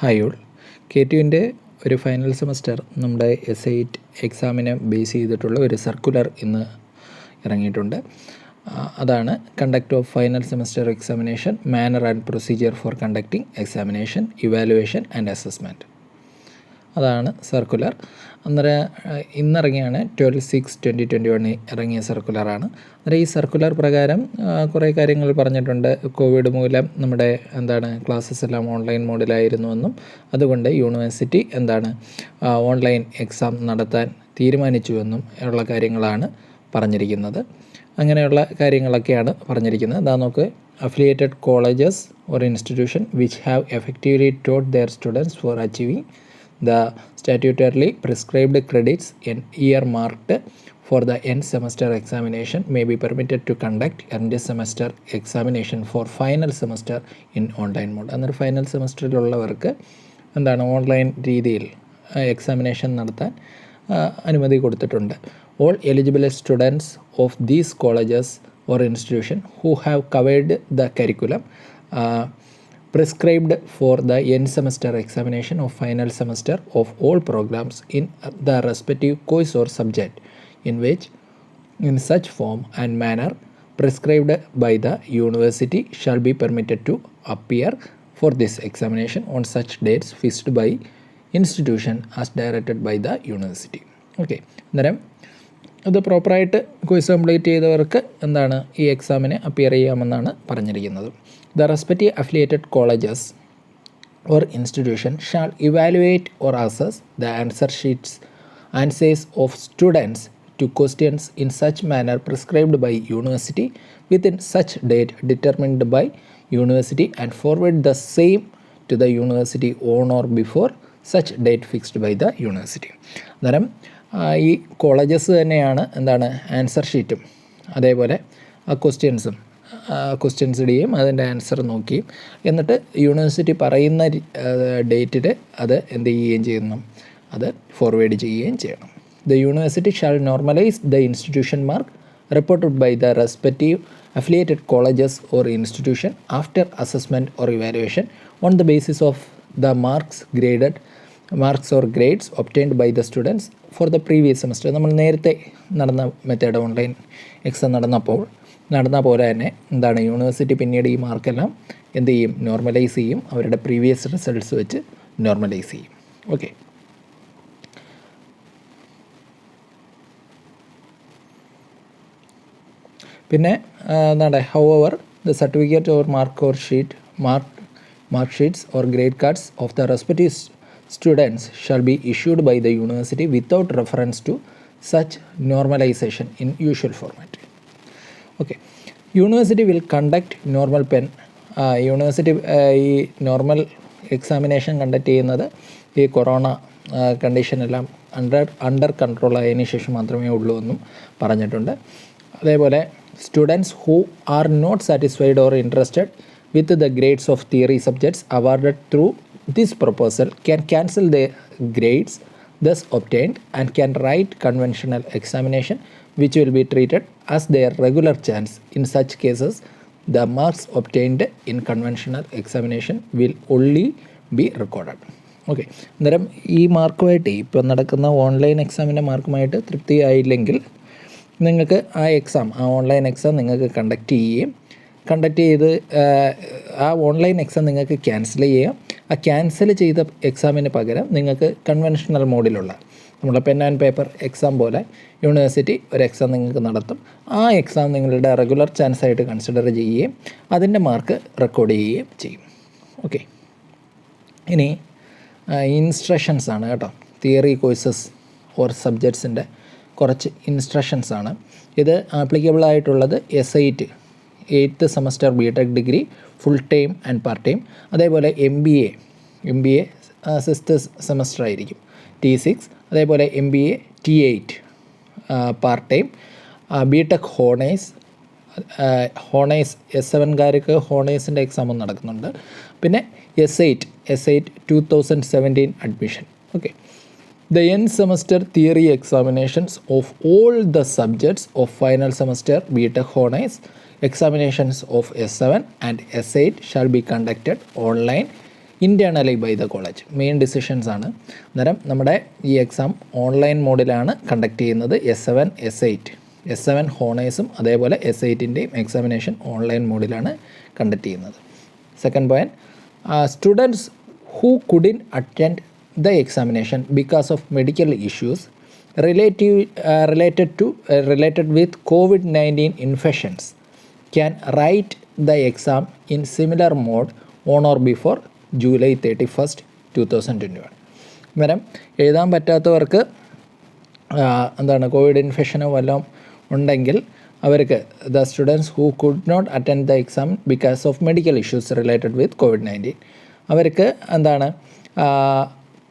Hi all. K2ൻ്റെ ഒരു final semester നമ്മുടെ S8 എക്സാമിനെ base ചെയ്തിട്ടുള്ള ഒരു സർക്കുലർ ഇന്ന് ഇറങ്ങിയിട്ടുണ്ട്. അതാണ് conduct of final semester examination, manor and procedure for conducting examination, evaluation and assessment. അതാണ് സർക്കുലർ. അന്നേരം ഇന്നിറങ്ങിയാണ് 12/6/2021 ഇറങ്ങിയ സർക്കുലറാണ്. അന്നേരം ഈ സർക്കുലർ പ്രകാരം കുറേ കാര്യങ്ങൾ പറഞ്ഞിട്ടുണ്ട്. കോവിഡ് മൂലം നമ്മുടെ ക്ലാസ്സസ് എല്ലാം ഓൺലൈൻ മോഡിലായിരുന്നുവെന്നും അതുകൊണ്ട് യൂണിവേഴ്സിറ്റി ഓൺലൈൻ എക്സാം നടത്താൻ തീരുമാനിച്ചുവെന്നും ഉള്ള കാര്യങ്ങളാണ് പറഞ്ഞിരിക്കുന്നത്. അങ്ങനെയുള്ള കാര്യങ്ങളൊക്കെയാണ് പറഞ്ഞിരിക്കുന്നത്. അതാ നോക്ക്, affiliated colleges or institution which have effectively taught their students for achieving the statutorily prescribed credits earmarked for the end semester examination may be permitted to conduct end semester examination for final semester in online mode. അന്നേരം final സെമസ്റ്ററിലുള്ളവർക്ക് online രീതിയിൽ examination നടത്താൻ അനുമതി കൊടുത്തിട്ടുണ്ട്. All eligible students of these colleges or institution who have covered the curriculum prescribed for the end semester examination of final semester of all programs in the respective course or subject in such form and manner prescribed by the university shall be permitted to appear for this examination on such dates fixed by institution as directed by the university. Okay, അന്നേരം അത് പ്രോപ്പറായിട്ട് course complete ചെയ്തവർക്ക് ഈ എക്സാമിന് appear ചെയ്യാമെന്നാണ് പറഞ്ഞിരിക്കുന്നത്. The respective affiliated colleges or institution shall evaluate or assess the answers of students to questions in such manner prescribed by university within such date determined by university and forward the same to the university on or before such date fixed by the university. അന്നേരം ഈ colleges തന്നെയാണ് answer ഷീറ്റും അതേപോലെ ആ questions ഇടുകയും അതിൻ്റെ answer നോക്കിയും എന്നിട്ട് യൂണിവേഴ്സിറ്റി പറയുന്ന ഡേറ്റിൽ അത് അത് ഫോർവേഡ് ചെയ്യുകയും ചെയ്യണം. The university shall normalise the institution mark reported by the respective affiliated colleges or institution after assessment or evaluation on the basis of the marks or grades obtained by the students for the previous semester. നമ്മൾ നേരത്തെ നടന്ന method online exam നടന്ന പോലെ തന്നെ university പിന്നീട് ഈ മാർക്കെല്ലാം normalise ചെയ്യും, അവരുടെ പ്രീവിയസ് റിസൾട്ട്സ് വെച്ച് നോർമലൈസ് ചെയ്യും. ഓക്കെ, പിന്നെ however the certificate or mark sheets or grade cards of the respective students shall be issued by the university without reference to such normalization in usual format. Okay, university will conduct normal university ഈ normal examination conduct ചെയ്യുന്നത് ഈ corona കണ്ടീഷനെല്ലാം under control ആയതിനു ശേഷം മാത്രമേ ഉള്ളൂ എന്നും പറഞ്ഞിട്ടുണ്ട്. അതേപോലെ students who are not satisfied or interested with the grades of theory subjects awarded through this proposal can cancel their grades thus obtained and can write conventional examination which will be treated as their regular chance. In such cases the marks obtained in conventional examination will only be recorded. Okay, അന്നേരം ഈ മാർക്കുമായിട്ട് ഇപ്പോൾ നടക്കുന്ന online എക്സാമിൻ്റെ മാർക്കുമായിട്ട് തൃപ്തിയായില്ലെങ്കിൽ നിങ്ങൾക്ക് ആ online exam നിങ്ങൾക്ക് conduct ചെയ്ത് ആ ഓൺലൈൻ എക്സാം നിങ്ങൾക്ക് ക്യാൻസൽ ചെയ്യാം. ആ ക്യാൻസൽ ചെയ്ത എക്സാമിന് പകരം നിങ്ങൾക്ക് കൺവെൻഷണൽ മോഡിലുള്ള നമ്മുടെ പെൻ ആൻഡ് പേപ്പർ എക്സാം പോലെ യൂണിവേഴ്സിറ്റി ഒരു എക്സാം നിങ്ങൾക്ക് നടത്തും. ആ എക്സാം നിങ്ങളുടെ റെഗുലർ ചാൻസ് ആയിട്ട് കൺസിഡർ ചെയ്യുകയും അതിൻ്റെ മാർക്ക് റെക്കോർഡ് ചെയ്യുകയും ചെയ്യും. ഓക്കെ, ഇനി ഇൻസ്ട്രക്ഷൻസ് ആണ് കേട്ടോ. തിയറി കോഴ്സസ് ഓർ സബ്ജക്ട്സിൻ്റെ കുറച്ച് ഇൻസ്ട്രക്ഷൻസ് ആണ്. ഇത് ആപ്ലിക്കബിൾ ആയിട്ടുള്ളത് S8 8th semester BTech degree full time and part time. അതേപോലെ MBA 6th സെമസ്റ്റർ ആയിരിക്കും T6. അതേപോലെ MBA T8 part time. BTech honours S7കാർക്ക് ഹോണേഴ്സിൻ്റെ എക്സാമും നടക്കുന്നുണ്ട്. പിന്നെ S8 2017 admission. Okay, the end semester theory examinations of all the subjects of final semester BTech Honors examinations of S7 and S8 shall be conducted online internally by the college. Main decisions ആണ്. അന്നേരം നമ്മുടെ ഈ exam online മോഡിലാണ് conduct ചെയ്യുന്നത്. S7 S8 S7 ഹോണേഴ്സും അതേപോലെ S8ൻ്റെയും examination online മോഡിലാണ് conduct ചെയ്യുന്നത്. Second point, students who കുഡിൻ attend the examination because of medical issues related with COVID-19 infections can write the exam in similar mode on or before July 31st, 2021. അന്നേരം എഴുതാൻ പറ്റാത്തവർക്ക് എന്താണ് Covid ഇൻഫെക്ഷനോ വല്ലതും ഉണ്ടെങ്കിൽ അവർക്ക് the students who could not attend the exam because of medical issues related with COVID-19 അവർക്ക് എന്താണ്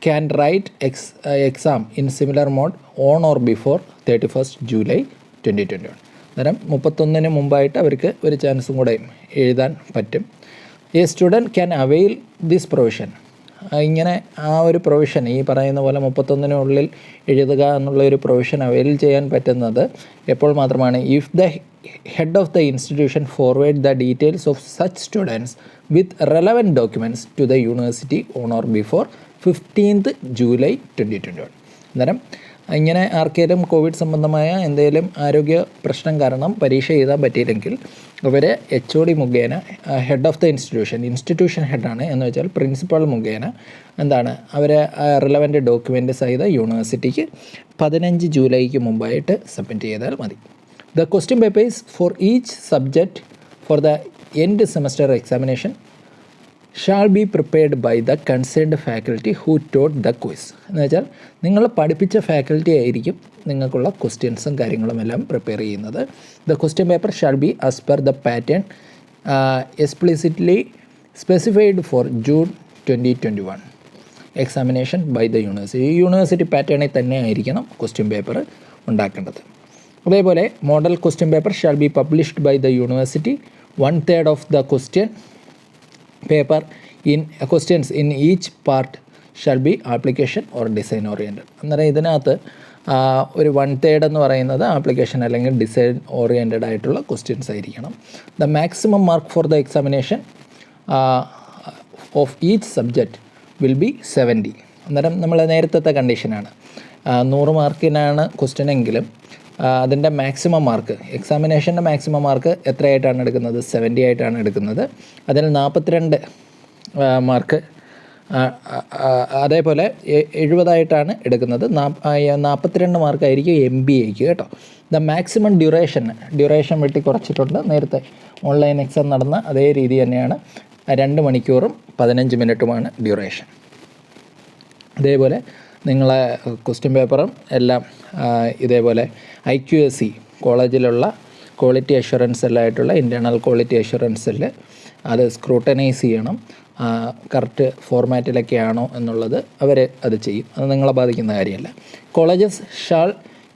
can write exam in similar mode on or before 31st July 2021. അന്നേരം 31-ന് മുമ്പായിട്ട് അവർക്ക് ഒരു ചാൻസും കൂടെ എഴുതാൻ പറ്റും. A student can avail this provision. ഇങ്ങനെ ആ ഒരു പ്രൊവിഷൻ ഈ പറയുന്ന പോലെ 31-നുള്ളിൽ എഴുതുക എന്നുള്ള ഒരു പ്രൊവിഷൻ അവെയിൽ ചെയ്യാൻ പറ്റുന്നത് എപ്പോൾ മാത്രമാണ്? If the head of the institution forward the details of such students with relevant documents to the university on or before 15th July 2021. അന്നേരം ഇങ്ങനെ ആർക്കെങ്കിലും കോവിഡ് സംബന്ധമായ എന്തെങ്കിലും ആരോഗ്യ പ്രശ്നം കാരണം പരീക്ഷ എഴുതാൻ പറ്റിയില്ലെങ്കിൽ അവരെ HOD മുഖേന ഹെഡ് ഓഫ് ദ ഇൻസ്റ്റിറ്റ്യൂഷൻ ഹെഡാണ് എന്ന് വെച്ചാൽ പ്രിൻസിപ്പൾ മുഖേന എന്താണ് അവരെ റിലവൻറ്റ് ഡോക്യുമെൻ്റ് സഹിത യൂണിവേഴ്സിറ്റിക്ക് 15 ജൂലൈക്ക് മുമ്പായിട്ട് സബ്മിറ്റ് ചെയ്താൽ മതി. The question papers for each subject for the end semester examination shall be prepared by the concerned faculty who taught the quiz. എന്ന് വെച്ചാൽ നിങ്ങൾ പഠിപ്പിച്ച ഫാക്കൽറ്റി ആയിരിക്കും നിങ്ങൾക്കുള്ള ക്വസ്റ്റ്യൻസും കാര്യങ്ങളും എല്ലാം പ്രിപ്പയർ ചെയ്യുന്നത്. The question paper shall be as per the pattern explicitly specified for June 2021 examination by the university പാറ്റേണിൽ തന്നെ ആയിരിക്കണം ക്വസ്റ്റ്യൻ പേപ്പർ ഉണ്ടാക്കേണ്ടത്. അതേപോലെ model question paper shall be published by the university. 1/3 of the questions in each part shall be application or design oriented. അന്നേരം ഇതിനകത്ത് ഒരു 1/3 എന്ന് പറയുന്നത് ആപ്ലിക്കേഷൻ അല്ലെങ്കിൽ ഡിസൈൻ ഓറിയൻറ്റഡ് ആയിട്ടുള്ള ക്വസ്റ്റ്യൻസ് ആയിരിക്കണം. The maximum mark for the examination of each subject will be 70. അന്നേരം നമ്മൾ നേരത്തെ കണ്ടീഷനാണ് 100 മാർക്കിനാണ് ക്വസ്റ്റ്യൻ എങ്കിലും അതിൻ്റെ മാക്സിമം മാർക്ക് എക്സാമിനേഷൻ്റെ മാക്സിമം മാർക്ക് എത്രയായിട്ടാണ് എടുക്കുന്നത്? 70 ആയിട്ടാണ് എടുക്കുന്നത്. അതിൽ 42 മാർക്ക് അതേപോലെ 70 എടുക്കുന്നത്. 42 മാർക്കായിരിക്കും MBAക്ക് കേട്ടോ. ദ മാക്സിമം ഡ്യൂറേഷൻ വെട്ടി കുറച്ചിട്ടുണ്ട്. നേരത്തെ ഓൺലൈൻ എക്സാം നടന്ന അതേ രീതി തന്നെയാണ്. 2 മണിക്കൂറും 15 മിനിറ്റുമാണ് ഡ്യൂറേഷൻ. അതേപോലെ നിങ്ങളെ ക്വസ്റ്റ്യൻ പേപ്പറും എല്ലാം ഇതേപോലെ IQAC കോളേജിലുള്ള ക്വാളിറ്റി അഷ്വറൻസ് എല്ലായിട്ടുള്ള ഇൻറ്റേർണൽ ക്വാളിറ്റി അഷ്വറൻസിൽ അത് സ്ക്രൂട്ടനൈസ് ചെയ്യണം. കറക്റ്റ് ഫോർമാറ്റിലൊക്കെ ആണോ എന്നുള്ളത് അവർ അത് ചെയ്യും. അത് നിങ്ങളെ ബാധിക്കുന്ന കാര്യമല്ല. Colleges shall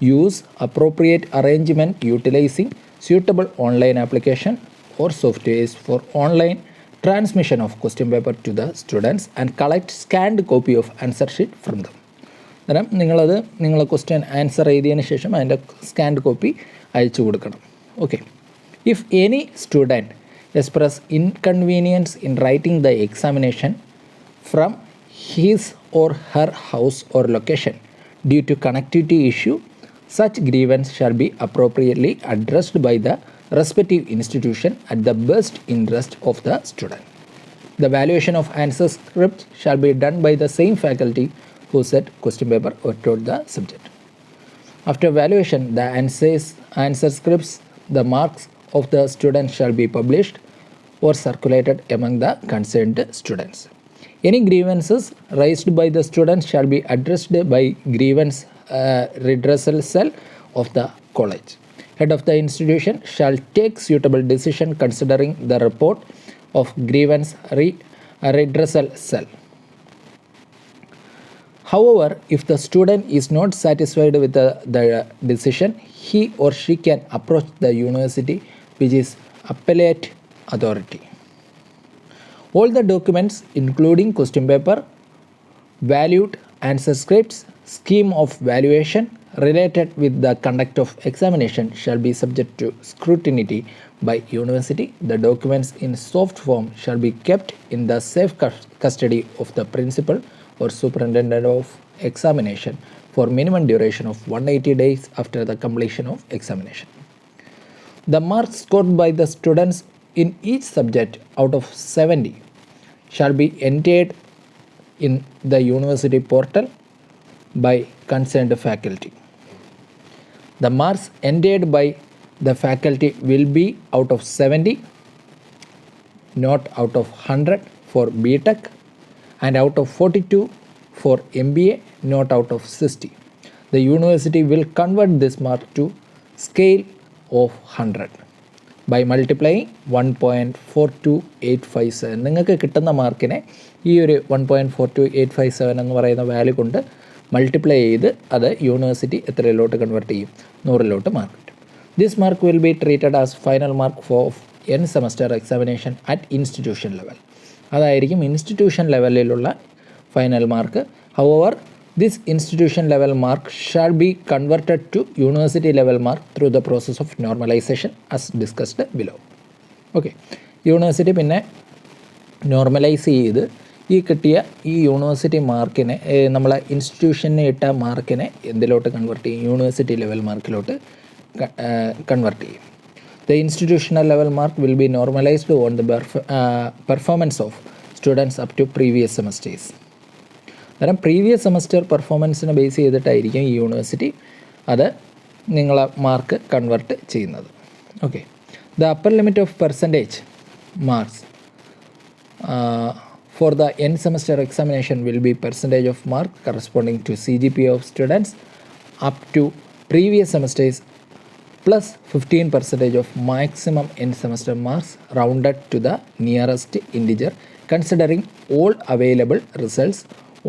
use appropriate arrangement utilising suitable online application or softwares for online transmission of question paper to the students and collect scanned copy of answer sheet from them. അന്നേരം നിങ്ങൾ ക്വസ്റ്റ്യൻ ആൻസർ എഴുതിയതിന് ശേഷം അതിൻ്റെ scanned copy അയച്ചു കൊടുക്കണം. Okay. If any student express inconvenience in writing the examination from his or her house or location due to connectivity issue such grievance shall be appropriately addressed by the respective institution at the best interest of the student. The valuation of answer script shall be done by the same faculty who set question paper or taught the subject. After valuation, the answer scripts, the marks of the student shall be published or circulated among the concerned students. Any grievances raised by the students shall be addressed by grievance redressal cell of the college. Head of the institution shall take suitable decision considering the report of grievance redressal cell. However, if the student is not satisfied with the decision, he or she can approach the university, which is appellate authority. All the documents including question paper, valued answer scripts, scheme of valuation, related with the conduct of examination shall be subject to scrutiny by university. The documents in soft form shall be kept in the safe custody of the principal or superintendent of examination for minimum duration of 180 days after the completion of examination. The marks scored by the students in each subject out of 70 shall be entered in the university portal by concerned faculty. The marks entered by the faculty will be out of 70, not out of 100 for BTech, and out of 42 for MBA, not out of 60. The university will convert this mark to scale of 100 by multiplying 1.42857. നിങ്ങൾക്ക് കിട്ടുന്ന മാർക്കിനെ ഈ ഒരു 1.42857 എന്ന് പറയുന്ന value കൊണ്ട് multiply ചെയ്ത് അത് university എത്രയിലോട്ട് കൺവേർട്ട് ചെയ്യും? 100-ലോട്ട് മാർക്ക് കിട്ടും. This mark will be treated as final mark for end semester examination at institution level. അതായിരിക്കും ഇൻസ്റ്റിറ്റ്യൂഷൻ ലെവലിലുള്ള final mark. However this institution level mark shall be converted to university level mark through the process of normalisation as discussed below. Okay, university പിന്നെ normalise ചെയ്ത് ഈ കിട്ടിയ ഈ university മാർക്കിനെ നമ്മൾ ഇൻസ്റ്റിറ്റ്യൂഷന് ഇട്ട മാർക്കിനെ എന്തിലോട്ട് കൺവെർട്ട് ചെയ്യും? യൂണിവേഴ്സിറ്റി ലെവൽ മാർക്കിലോട്ട് കൺവെർട്ട് ചെയ്യും. The institutional level mark will be normalised on the performance of students up to previous semesters. കാരണം പ്രീവിയസ് സെമസ്റ്റർ പെർഫോമൻസിനെ ബേസ് ചെയ്തിട്ടായിരിക്കും ഈ യൂണിവേഴ്സിറ്റി അത് നിങ്ങളെ മാർക്ക് കൺവെർട്ട് ചെയ്യുന്നത്. Okay, the upper limit of percentage marks for the end semester examination will be percentage of mark corresponding to CGPA of students up to previous semesters plus 15% of maximum end semester marks rounded to the nearest integer considering all available results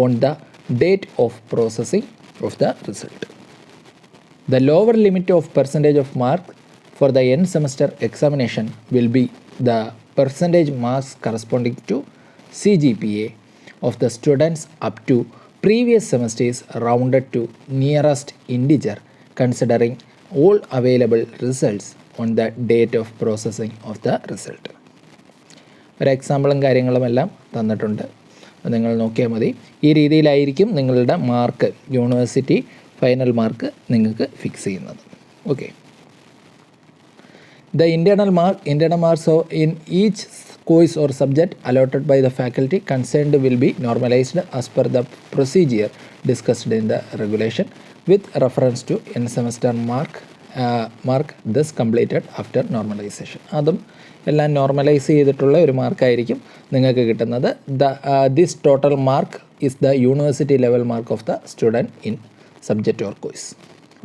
on the date of processing of the result. The lower limit of percentage of mark for the end semester examination will be the percentage marks corresponding to CGPA of the students up to previous semesters rounded to nearest integer considering all available results on the date of processing of the result. ഒരു എക്സാമ്പിളും കാര്യങ്ങളുമെല്ലാം തന്നിട്ടുണ്ട്, നിങ്ങൾ നോക്കിയാൽ മതി. ഈ രീതിയിലായിരിക്കും നിങ്ങളുടെ mark university final mark നിങ്ങൾക്ക് ഫിക്സ് ചെയ്യുന്നത്. Okay, the internal marks in each course or subject allotted by the faculty concerned will be normalized as per the procedure discussed in the regulation with reference to end semester mark thus completed after normalization. അതും എല്ലാം normalise ചെയ്തിട്ടുള്ള ഒരു മാർക്കായിരിക്കും നിങ്ങൾക്ക് കിട്ടുന്നത്. This total mark is the university level mark of the student in subject or course.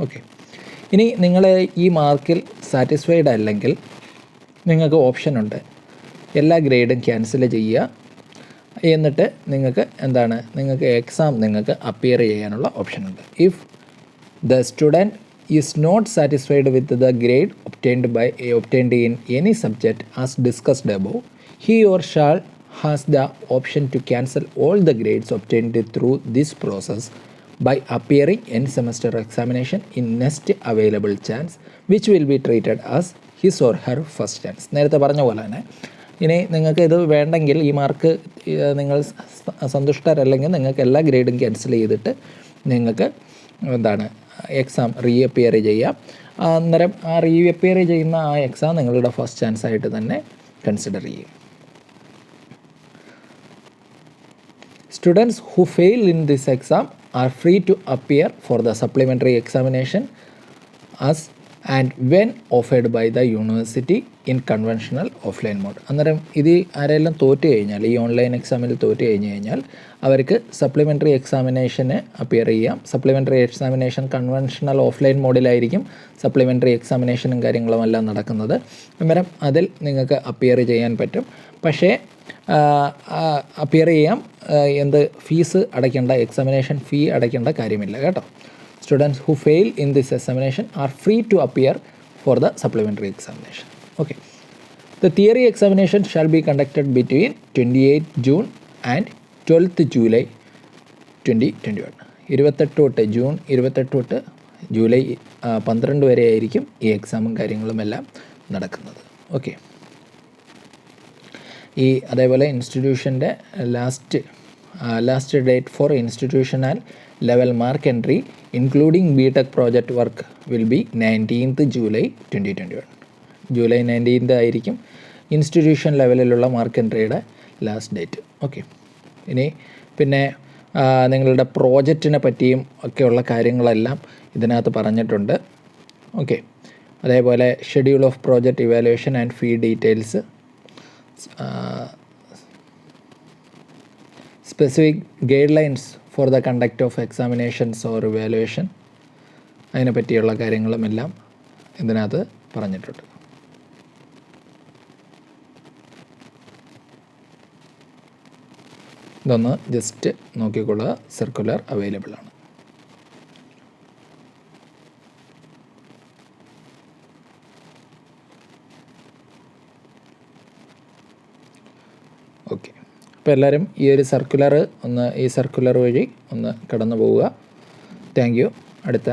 Okay, ഇനി നിങ്ങൾ ഈ മാർക്കിൽ സാറ്റിസ്ഫൈഡ് അല്ലെങ്കിൽ നിങ്ങൾക്ക് ഓപ്ഷനുണ്ട്, എല്ലാ ഗ്രേഡും ക്യാൻസൽ ചെയ്യുക, എന്നിട്ട് നിങ്ങൾക്ക് എന്താണ്, നിങ്ങൾക്ക് എക്സാം നിങ്ങൾക്ക് അപ്പിയർ ചെയ്യാനുള്ള ഓപ്ഷനുണ്ട്. If the student is not satisfied with the grade obtained in any subject as discussed above, he or she has the option to cancel all the grades obtained through this process by appearing in semester examination in next available chance which will be treated as his or her first chance. നേരത്തെ പറഞ്ഞ പോലെ തന്നെ ഇനി നിങ്ങൾക്ക് ഇത് വേണ്ടെങ്കിൽ, ഈ mark നിങ്ങൾ സന്തുഷ്ടരല്ലെങ്കിൽ നിങ്ങൾക്ക് എല്ലാ ഗ്രേഡും ക്യാൻസൽ ചെയ്തിട്ട് നിങ്ങൾക്ക് എന്താണ് എക്സാം റീഅപ്പിയർ ചെയ്യാം. അന്നേരം ആ റീഅപ്പിയർ ചെയ്യുന്ന ആ എക്സാം നിങ്ങളുടെ ഫസ്റ്റ് ചാൻസ് ആയിട്ട് തന്നെ കൺസിഡർ ചെയ്യും. Students who fail in this exam are free to appear for the supplementary examination as and when offered by the university in conventional offline mode. അന്നേരം ഇത് ആരെല്ലാം തോറ്റ് കഴിഞ്ഞാൽ, ഈ ഓൺലൈൻ എക്സാമിൽ തോറ്റ് കഴിഞ്ഞാൽ അവർക്ക് സപ്ലിമെൻ്ററി എക്സാമിനേഷന് അപ്പിയർ ചെയ്യാം. സപ്ലിമെൻ്ററി എക്സാമിനേഷൻ കൺവെൻഷണൽ ഓഫ്ലൈൻ മോഡിലായിരിക്കും സപ്ലിമെൻ്ററി എക്സാമിനേഷനും കാര്യങ്ങളും എല്ലാം നടക്കുന്നത്. അന്നേരം അതിൽ നിങ്ങൾക്ക് അപ്പിയർ ചെയ്യാൻ പറ്റും. പക്ഷേ അപ്പിയർ ചെയ്യാം, എന്ത് ഫീസ് അടയ്ക്കേണ്ട, എക്സാമിനേഷൻ ഫീ അടയ്ക്കേണ്ട കാര്യമില്ല കേട്ടോ. Students who fail in this examination are free to appear for the supplementary examination. Okay. The theory examination shall be conducted between 28 June and 12th July 2021. 28 തൊട്ട് ജൂൺ 28 തൊട്ട് ജൂലൈ 12 വരെ ആയിരിക്കും ഈ എക്സാമും കാര്യങ്ങളുമെല്ലാം നടക്കുന്നത്. ഓക്കെ. അതേപോലെ ഇൻസ്റ്റിറ്റ്യൂഷൻ്റെ last date for institutional level mark entry including BTech project work will be 19th July 2021. July 19th ആയിരിക്കും ഇൻസ്റ്റിറ്റ്യൂഷൻ ലെവലിലുള്ള മാർക്ക് എൻട്രിയുടെ ലാസ്റ്റ് ഡേറ്റ്. ഓക്കെ. ഇനി പിന്നെ നിങ്ങളുടെ പ്രോജക്റ്റിനെ പറ്റിയും ഒക്കെയുള്ള കാര്യങ്ങളെല്ലാം ഇതിനകത്ത് പറഞ്ഞിട്ടുണ്ട്. ഓക്കെ. അതേപോലെ schedule of project evaluation and fee details, specific guide lines for the conduct of examinations or evaluation, അതിനെ പറ്റിയുള്ള കാര്യങ്ങളുമെല്ലാം ഇതിനകത്ത് പറഞ്ഞിട്ടുണ്ട്. ഇതൊന്ന് ജസ്റ്റ് നോക്കിക്കൊള്ളുക. സർക്കുലർ അവൈലബിൾ ആണ്. ഓക്കെ. അപ്പോൾ എല്ലാവരും ഈ സർക്കുലർ വഴി ഒന്ന് കടന്നു പോവുക. Thank you. അടുത്ത